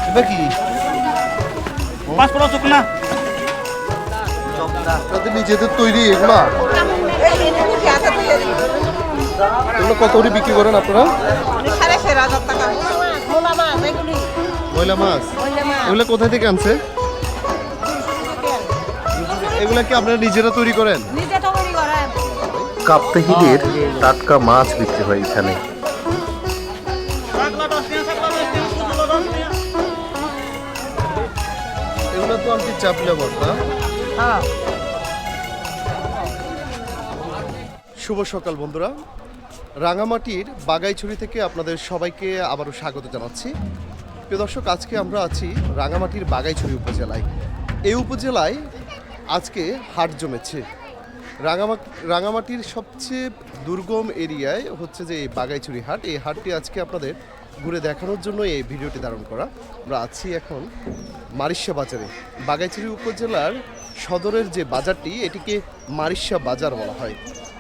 এটা কি পাঁচপড়া শুকনা আপনাদের নিজেদের তৈরি এগুলা? এগুলো কত করে বিক্রি করেন আপনারা? ময়লা মাছ এগুলো কোথা থেকে আনছে? এগুলা কি আপনারা নিজেরা তৈরি করেন? কাপ্তাহিদের টাটকা মাছ বিক্রি হয় এখানে। এগুলো তো আমি চাপলা ভর্তা। শুভ সকাল বন্ধুরা, রাঙামাটির বাগাইছড়ি থেকে আপনাদের সবাইকে আবারও স্বাগত জানাচ্ছি। প্রিয় দর্শক, আজকে আমরা আছি রাঙামাটির বাগাইছড়ি উপজেলায়। এই উপজেলায় আজকে হাট জমেছে। রাঙামাটির সবচেয়ে দুর্গম এরিয়ায় হচ্ছে যে এই বাগাইছড়ি হাট। এই হাটটি আজকে আপনাদের ঘুরে দেখানোর জন্য এই ভিডিওটি ধারণ করা। আমরা আছি এখন মারিশা বাজারে। বাগাইছড়ি উপজেলার সদরের যে বাজারটি, এটিকে মারিশা বাজার বলা হয়।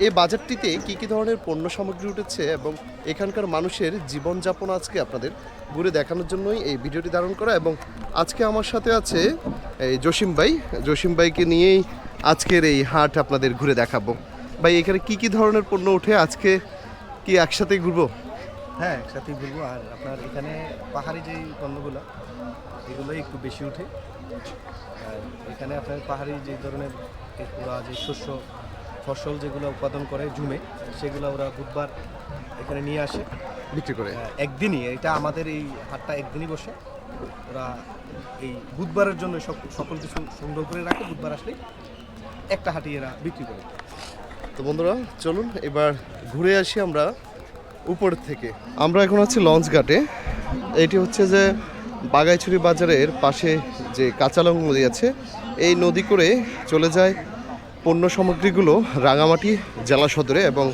এই বাজারটিতে কী কী ধরনের পণ্য সামগ্রী উঠেছে এবং এখানকার মানুষের জীবনযাপন আজকে আপনাদের ঘুরে দেখানোর জন্যই এই ভিডিওটি ধারণ করা। এবং আজকে আমার সাথে আছে এই জসিম ভাইকে নিয়েই আজকের এই হাট আপনাদের ঘুরে দেখাবো। ভাই, এখানে কি কি ধরনের পণ্য ওঠে? আজকে কি একসাথে ঘুরবো? হ্যাঁ, একসাথেই ঘুরবো। আর আপনার এখানে পাহাড়ি যে পণ্যগুলো, এগুলোই একটু বেশি উঠে। আর এখানে আপনার পাহাড়ি যে ধরনের ওরা যে ফসল যেগুলো উৎপাদন করে ঝুমে, সেগুলো ওরা বুধবার এখানে নিয়ে আসে বিক্রি করে। একদিনই, এটা আমাদের এই হাটটা একদিনই বসে। ওরা এই বুধবারের জন্য সকল কিছু সংগ্রহ করে রাখে। বুধবার আসলে একটা হাটে এরা বিক্রি করে। তো বন্ধুরা, চলুন এবার ঘুরে আসি আমরা উপর থেকে। আমরা এখন আছি লঞ্চ ঘাটে। এটি হচ্ছে যে বাগাইছড়ি বাজারের পাশে যে কাঁচালং নদী আছে, এই নদী করে চলে যায় পণ্য সামগ্রীগুলো রাঙামাটি জেলা সদরে, এবং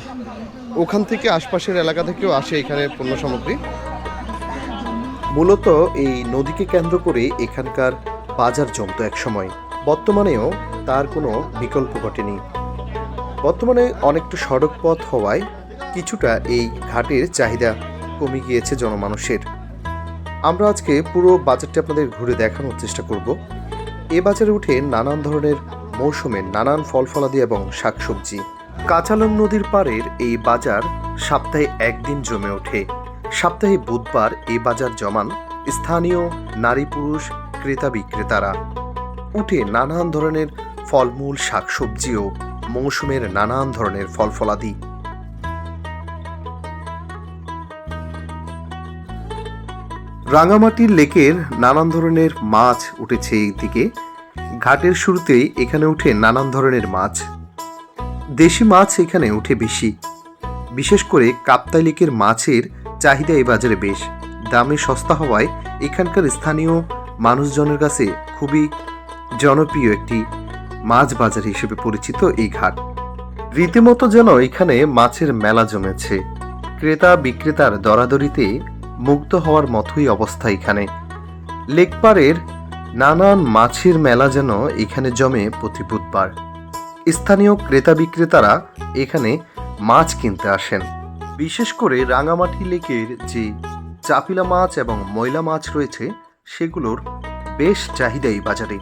ওখান থেকে আশপাশের এলাকা থেকেও আসে এখানে পণ্য সামগ্রী। মূলত এই নদীকে কেন্দ্র করে এখানকার বাজার জমত একসময়। বর্তমানেও তার কোনো বিকল্প ঘটেনি। বর্তমানে অনেকটা সড়ক পথ হওয়ায় কিছুটা এই ঘাটের চাহিদা কমে গিয়েছে জনমানুষের। আমরা আজকে পুরো বাজারটি আপনাদের ঘুরে দেখানোর চেষ্টা করব। এ বাজারে উঠে নানান ধরনের মৌসুমের নানান ফল ফলাদি এবং শাকসবজি। কাঁচালং নদীর পাড়ের এই বাজার সপ্তাহে একদিন জমে ওঠে। সপ্তাহে বুধবার এই বাজার জমান স্থানীয় নারী পুরুষ ক্রেতা বিক্রেতারা। উঠে নানান ধরনের ফলমূল, শাকসবজি ও মৌসুমের নানান ধরনের ফল ফলাদি। রাঙামাটির লেকের নানান ধরনের মাছ উঠেছে এই দিকে। ঘাটের শুরুতেই এখানে উঠে নানান ধরনের মাছ। দেশি মাছ এখানে উঠে বেশি। বিশেষ করে কাপ্তাই লেকের মাছের চাহিদা এই বাজারে বেশ। দামে সস্তা হওয়ায় এখানকার স্থানীয় মানুষজনের কাছে খুবই জনপ্রিয় একটি মাছ বাজার হিসেবে পরিচিত এই ঘাট। রীতিমতো যেন এখানে মাছের মেলা জমেছে। ক্রেতা বিক্রেতার দরাদরিতে মুগ্ধ হওয়ার মতোই অবস্থা এখানে। লেকপাড়ের নানান মাছের মেলা যেন এখানে জমে প্রতি বুধবার। স্থানীয় ক্রেতা বিক্রেতারা এখানে মাছ কিনতে আসেন। বিশেষ করে রাঙামাটি লেকের যে চাপিলা মাছ এবং ময়লা মাছ রয়েছে, সেগুলোর বেশ চাহিদা এই বাজারে।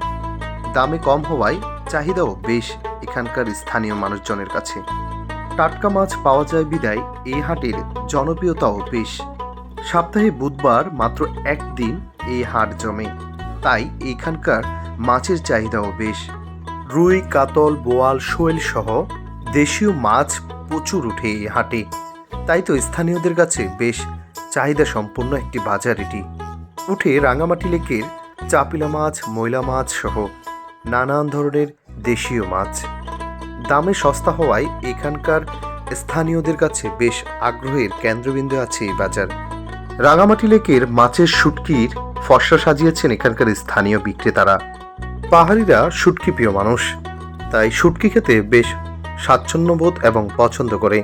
দামে কম হওয়ায় চাহিদাও বেশ এখানকার স্থানীয় মানুষজনের কাছে। টাটকা মাছ পাওয়া যায় বিদায় এই হাটের জনপ্রিয়তাও বেশ। সপ্তাহে বুধবার মাত্র একদিন এই হাট জমে, তাই এখানকার মাছের চাহিদাও বেশ। রুই, কাতল, বোয়াল, শোয়েল সহ দেশীয় মাছ প্রচুর উঠে এই হাটে। তাই তো স্থানীয়দের কাছে বেশ চাহিদা সম্পন্ন একটি বাজার এটি। উঠে রাঙামাটি লেকের চাপিলা মাছ, ময়লা মাছ সহ নানান ধরনের দেশীয় মাছ। দামে সস্তা হওয়ায় এখানকার স্থানীয়দের কাছে বেশ আগ্রহের কেন্দ্রবিন্দু আছে এই বাজার। রাঙামাটি লেকের মাছের শুটকির ফর্সা সাজিয়েছেন এখানকার স্থানীয় বিক্রেতারা। পাহাড়িরা শুটকি প্রিয় মানুষ, তাই শুটকি খেতে বেশ স্বাচ্ছন্দ্যবোধ এবং পছন্দ করে।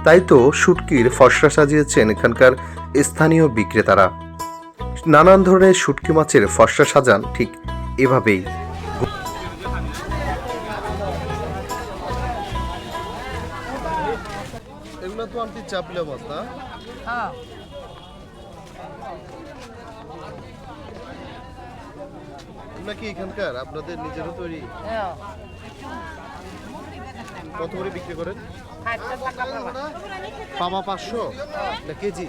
তাই তো শুটকির ফর্সা সাজিয়েছেন এখানকার স্থানীয় বিক্রেতারা। নানান ধরনের শুটকি মাছের ফর্সা সাজান ঠিক এভাবেই। এগুলো তো আন্টি চাপলা মাছ না? হ্যাঁ। এগুলা কি এখানকার আপনাদের নিজেরও তৈরি? কত করে বিক্রি করেন? পাবা 500 না কেজি?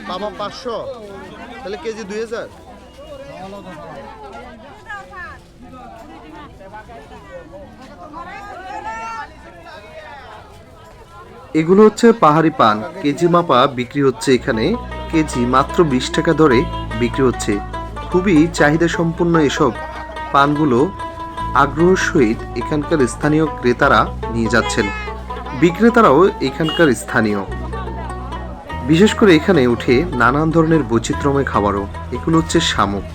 পাবা 500, তাহলে কেজি 2000। এগুলো হচ্ছে পাহাড়ি পান, কেজি মাপা বিক্রি হচ্ছে এখানে। কেজি মাত্র 20 টাকা দরে বিক্রি হচ্ছে। খুবই চাহিদা সম্পন্ন এসব পানগুলো আগ্রহের সহিত এখানকার স্থানীয় ক্রেতারা নিয়ে যাচ্ছেন। বিক্রেতারাও এখানকার স্থানীয়। বিশেষ করে এখানে উঠে নানান ধরনের বৈচিত্র্যময় খাবারও। এগুলো হচ্ছে শামুক,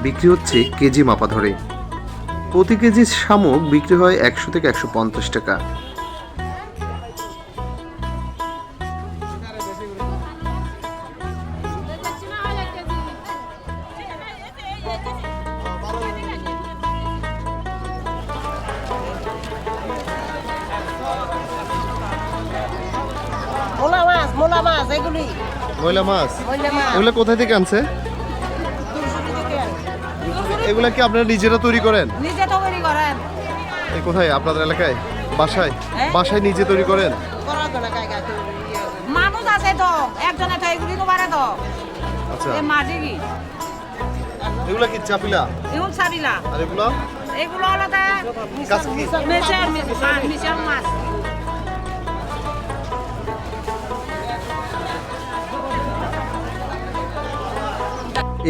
বিক্রি হচ্ছে কেজি মাপা ধরে। প্রতি কেজি শামুক বিক্রি হয় 100 থেকে 150 টাকা। মোলা মাছ এগুলি ময়লা মাছ ময়লা মাছ এগুলা কোথা থেকে আনছে? এগুলা কি আপনারা নিজেরা তৈরি করেন? নিজে তৈরি করেন এই কোথায় আপনাদের এলাকায়? বাসায়? হ্যাঁ। বাসায় নিজে তৈরি করেন? মানুষ আছে তো একজনে তো এগুলি তো পারে তো আচ্ছা, এই মাঝে কি এগুলা কি চাপিলা? এগুলো সাবিলা আর এগুলা এগুলো হলো কাসকি? মিশাল মাছ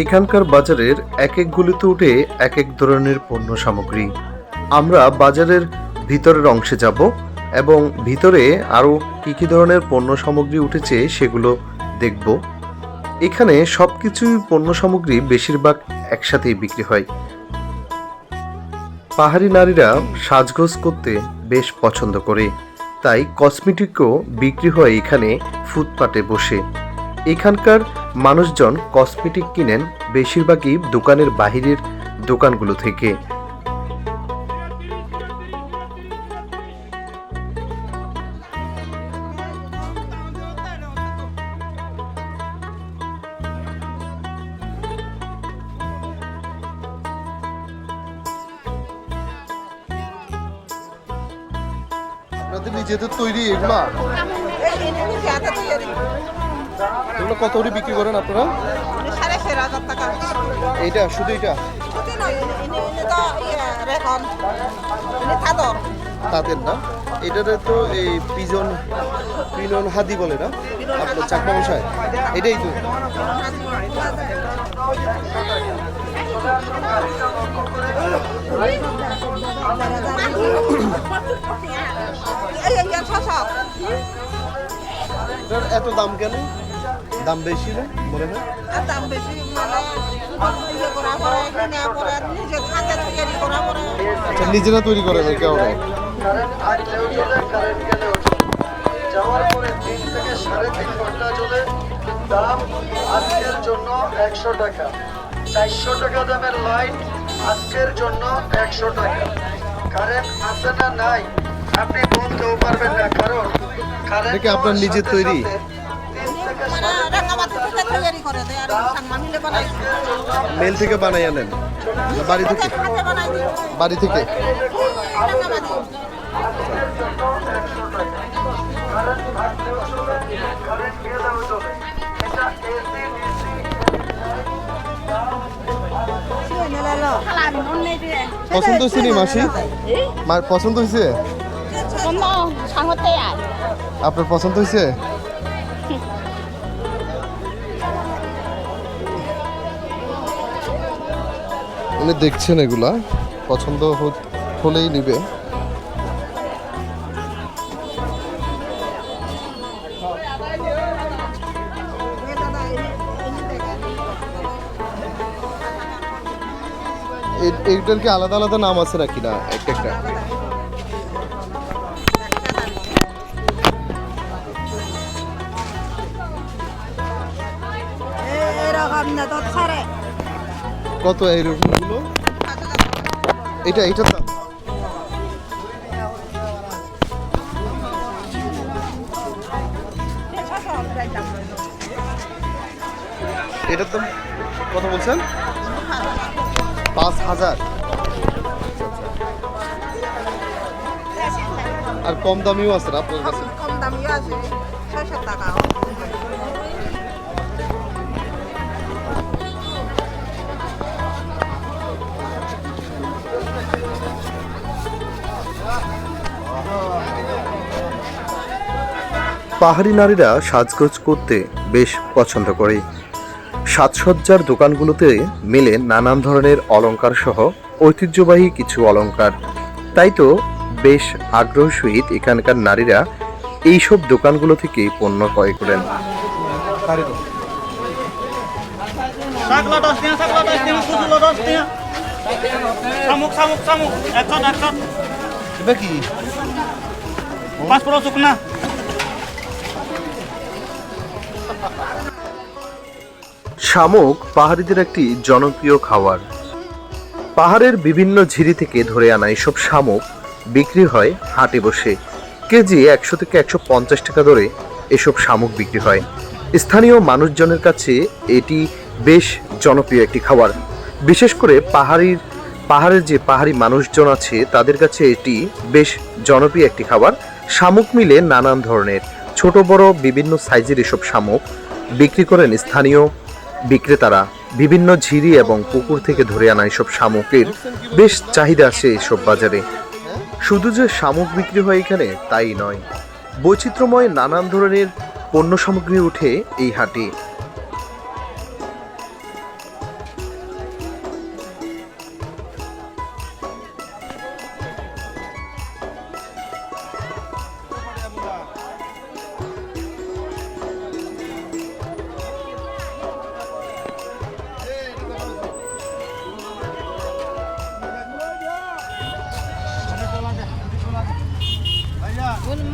এখানকার বাজারের এক এক গলিতে উঠে এক এক ধরনের পণ্য সামগ্রী। আমরা বাজারের ভিতরের অংশে যাব এবং ভিতরে আরও কী কী ধরনের পণ্য সামগ্রী উঠেছে সেগুলো দেখব। এখানে সব কিছুই পণ্য সামগ্রী বেশিরভাগ একসাথেই বিক্রি হয়। পাহাড়ি নারীরা সাজগোজ করতে বেশ পছন্দ করে, তাই কসমেটিকও বিক্রি হয় এখানে ফুটপাতে বসে। এখানকার মানুষজন কসমেটিক কিনেন বেশিরভাগই দোকানের বাহিরের দোকানগুলো থেকে। আপনাদের নিজেদের তৈরি এগুলা? এগুলো কত করে বিক্রি করেন আপনারা? 15,500 টাকা। এইটা শুধু এটা Itu no, ini to iya rekon. Ini tator. তাদের না, এটাতে তো এই পিনন হাদি বলে না আপনার চাকমা ভাষায়? এটাই তো। Iya sosok. এটার এত দাম কেন? দাম বেশি না মনে হয়? দাম বেশি মানে ইয়ে করা পরে কিনে পরে নিজে হাতে তৈরি করা পরে আচ্ছা, নিজেরা তৈরি করেন এই কারণে? যাওয়ার পরে 3 থেকে 3.5 ঘন্টা চলে। দাম আজকের জন্য 100 টাকা। 400 টাকা দামের লাইট আজকের জন্য 100 টাকা। কারেন্ট আছে না নাই আপনি বলতেও পারবেন না, কারণ কারেন্ট এটা কি আপনার নিজের তৈরি? মানে রাঙামাটি থেকে তৈরি করে দেয় আর সাংমা মিলে বানাই মেল থেকে বানাই আনেন না বাড়ি থেকে? হাতে বানাই দিই বাড়ি থেকে। রাঙামাটি কারেন্ট গেলেও চলে। এটা এসি পছন্দ হয়েছে নি মাসি? পছন্দ হয়েছে? আপনার পছন্দ হয়েছে? উনি দেখছেন এগুলা, পছন্দ হলেই নিবে। এইটার কি আলাদা আলাদা নাম আছে নাকি? না একটা একটা? এরকম না তো ছাড়ে কত এইরকম গুলো? এটার দাম এটার দাম কত বলছেন? 5,000। আর কম দামিও আছে না আপনার কাছে? কম দামিও আছে 600 টাকা। পাহাড়ি নারীরা সাজগোজ করতে বেশ পছন্দ করে। সাজসজ্জার দোকানগুলোতে মেলে নানান ধরনের অলংকার সহ ঐতিহ্যবাহী কিছু অলংকার। তাই তো বেশ আগ্রহ সহিত এখানকার নারীরা এইসব দোকানগুলো থেকে পণ্য ক্রয় করেন। Sakla dostnya, kusulo dostnya. Samuk, 100. এটা কি? 5 sukna. শামুক পাহাড়িদের একটি জনপ্রিয় খাবার। পাহাড়ের বিভিন্ন ঝিরি থেকে ধরে আনা এসব শামুক বিক্রি হয় হাটে বসে। কেজি 100 থেকে 150 টাকা দরে এসব শামুক বিক্রি হয়। স্থানীয় মানুষজনের কাছে এটি বেশ জনপ্রিয় একটি খাবার। বিশেষ করে পাহাড়ের যে পাহাড়ি মানুষজন আছে তাদের কাছে এটি বেশ জনপ্রিয় একটি খাবার। শামুক মিলে নানান ধরনের ছোট বড় বিভিন্ন সাইজের এসব শামুক বিক্রি করেন স্থানীয় বিক্রেতারা। বিভিন্ন ঝিরি এবং পুকুর থেকে ধরে আনা এসব শামুকের বেশ চাহিদা আছে এসব বাজারে। শুধু যে শামুক বিক্রি হয় এখানে তাই নয়, বৈচিত্র্যময় নানান ধরনের পণ্য সামগ্রী উঠে এই হাটে।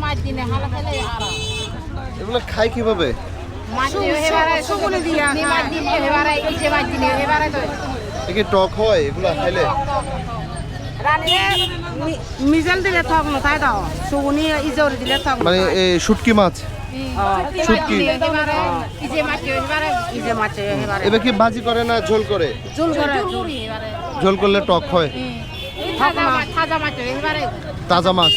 মাছ দিনে হালা ফেলে আর এগুলো খায় কিভাবে? মাছ দিয়ে হেবারে সুগুলো দিয়া মাছ দিনে হেবারে এই যে মাছ দিনে হেবারে তো একে টক হয় এগুলো খাইলে? রানিরে মিজাল দিলে থক না তাই দাও সুগুনি ইজোর দিলে থক মানে এই শুটকি মাছ? শুটকি হেবারে এই যে মাছ হেবারে এই যে মাছ হেবারে এবার কি ভাজি করে না ঝোল করে? ঝোল করে হেবারে ঝোল করলে টক হয়। তাজা মাছ হেবারে তাজা মাছ।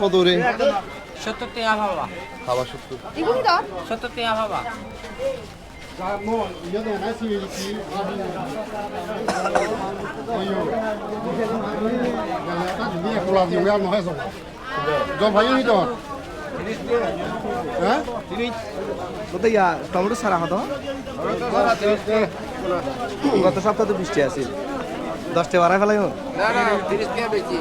কত রে? 70 টাকা ভাবা। খাওয়া 70। 70 টাকা ভাবা। টমেটো সারা হতো গত সপ্তাহে তো বৃষ্টি আছে 10টা বাড়াই ফেলাই না 30 টাকা বেশি।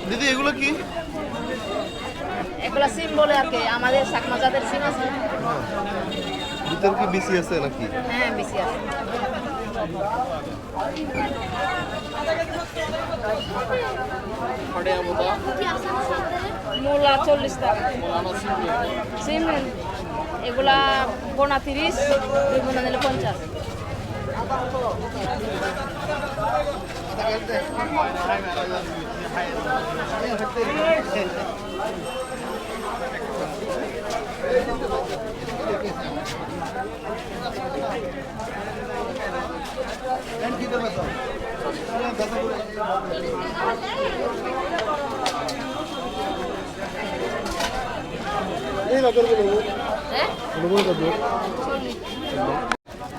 দিদি এগুলো কি? এগুলা সিম বলে আর কি আমাদের চাকমা জাতের সিম আছে ভিতর কি বিসি আছে নাকি? হ্যাঁ বেশি আছে মূলা 40 টাকা সিম এগুলা বোনা 30 দুই বোনা নিলে 50 Thank you.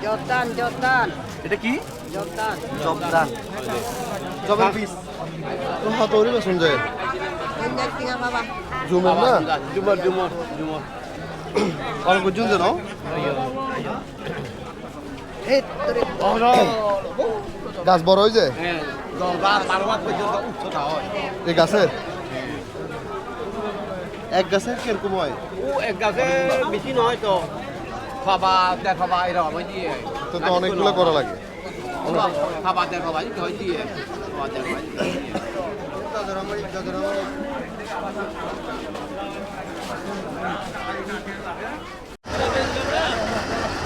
জর্দান জর্দান এটা কি জর্দান জবদান জবের পিস তো হাত ওরে না শুন যায় কন্যাক টিয়া বাবা জুমের না জুমর জুমর জুমর অনেক জুন দেন এই তোরে গাছ বড় হয়ে যায় হ্যাঁ 10-12 পর্যন্ত উচ্চতা হয় এই গাছের এক গাছের কিরকম হয় ও এক গাছে বেশি নয় তো খাবা দেখাবা এরকম হয় দিয়ে তো তো অনেকগুলো করা লাগে খাবা দেখাবা হয় দিয়ে খাবা দেখাবা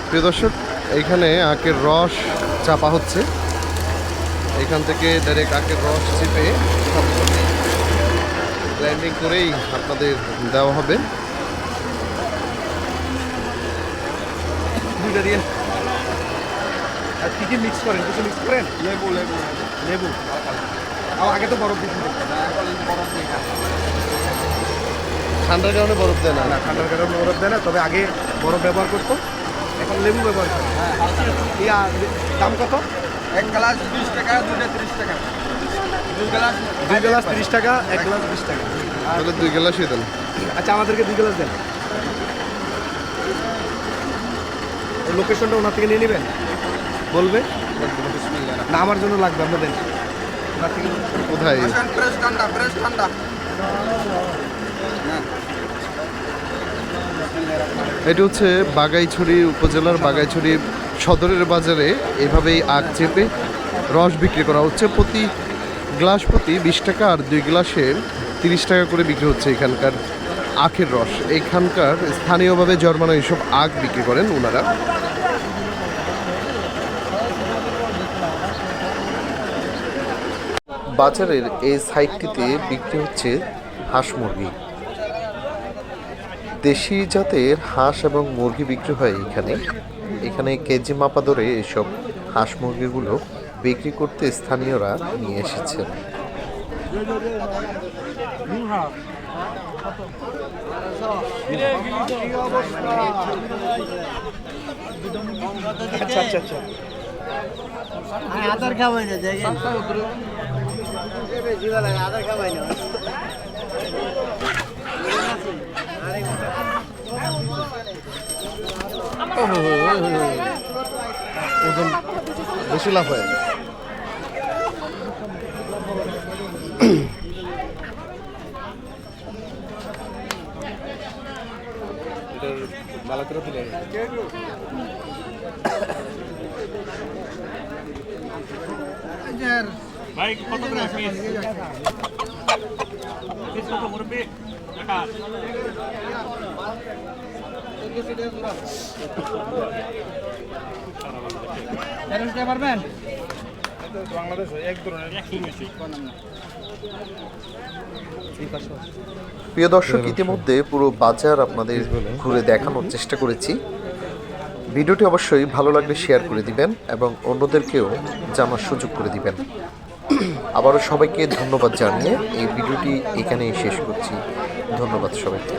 প্রিয় দর্শক এইখানে আখের রস চাপা হচ্ছে এখান থেকে ডাইরেক্ট আখের রস চেপে ব্লেন্ডিং করেই আপনাদের দেওয়া হবে দুইটা দিয়ে আর কি কি মিক্স করেন কিছু মিক্স করেন লেবু লেবু লেবু আগে তো বরফ দিচ্ছি ঠান্ডার কারণে বরফ দেয় না না ঠান্ডার কারণে বরফ দেয় না তবে আগে বরফ ব্যবহার করতো এখন লেবু ব্যবহার করে ইয়া দাম কত এক গ্লাস 20 টাকা দুইটা 30 টাকা দুই গ্লাস 2 গ্লাস 30 টাকা 1 গ্লাস 20 টাকা তাহলে 2 গ্লাসই দেন আচ্ছা আমাদেরকে 2 গ্লাস দেন এই লোকেশনটা ওনার থেকে নিয়ে নেবেন বলবে না আমার জন্য লাগবে আপনি দেন ওনার থেকে কোথায় ফ্রেশ ঠান্ডা এটি হচ্ছে বাগাইছড়ি উপজেলার বাগাইছড়ি সদরের বাজারে এভাবেই আখ চেপে রস বিক্রি করা হচ্ছে প্রতি গ্লাস প্রতি 20 টাকা আর 2 গ্লাসের 30 টাকা করে বিক্রি হচ্ছে এখানকার আখের রস এখানকার স্থানীয়ভাবে জন্মানো এইসব আখ বিক্রি করেন ওনারা বাজারের এই সাইডটিতে বিক্রি হচ্ছে হাঁস মুরগি দেশি জাতের হাঁস এবং মুরগি বিক্রি হয় এখানে কেজি মাপা ধরে এসব হাঁস মুরগিগুলো বিক্রি করতে স্থানীয়রা নিয়ে এসেছেন আচ্ছা আচ্ছা আচ্ছা আদার খাওয়াই না যাই আদার খাওয়াই না ওজন বেশি লাভ হয় ভালো করে দিলে ভাই কত করে পিস পিস কত মুরব্বি টাকা পারবেন বাংলাদেশে এক ধরনের প্রিয় দর্শক ইতিমধ্যে পুরো বাজার আপনাদের ঘুরে দেখানোর চেষ্টা করেছি ভিডিওটি অবশ্যই ভালো লাগলে শেয়ার করে দিবেন এবং অন্যদেরকেও জানার সুযোগ করে দিবেন আবারও সবাইকে ধন্যবাদ জানিয়ে এই ভিডিওটি এখানেই শেষ করছি ধন্যবাদ সবাইকে